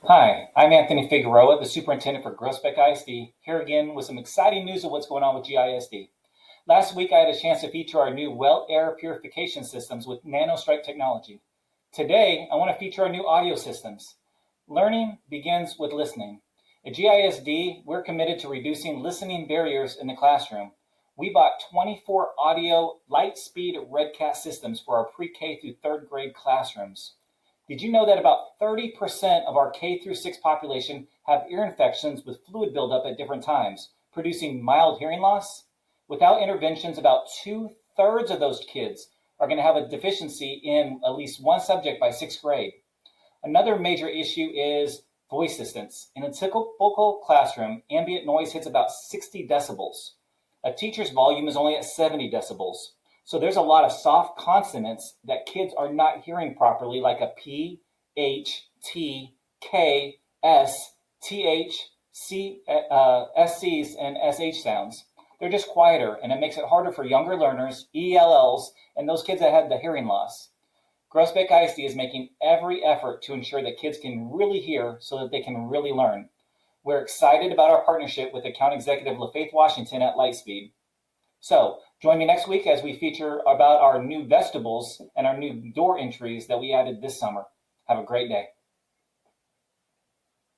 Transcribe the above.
Hi, I'm Anthony Figueroa, the Superintendent for Groesbeck ISD, here again with some exciting news of what's going on with GISD. Last week, I had a chance to feature our new well air purification systems with nanostrike technology. Today, I want to feature our new audio systems. Learning begins with listening. At GISD, we're committed to reducing listening barriers in the classroom. We bought 24 audio Lightspeed Redcat systems for our pre-K through third grade classrooms. Did you know that about 30% of our K through 6 population have ear infections with fluid buildup at different times, producing mild hearing loss? Without interventions, about 2/3 of those kids are going to have a deficiency in at least one subject by 6th grade. Another major issue is voice distance. In a typical classroom, ambient noise hits about 60 decibels. A teacher's volume is only at 70 decibels. So there's a lot of soft consonants that kids are not hearing properly, like a P, H, T, K, S, TH, C, SCs, and SH sounds. They're just quieter, and it makes it harder for younger learners, ELLs, and those kids that have the hearing loss. Groesbeck ISD is making every effort to ensure that kids can really hear so that they can really learn. We're excited about our partnership with Account Executive LaFaith Washington at Lightspeed. So join me next week as we feature about our new vestibules and our new door entries that we added this summer. Have a great day.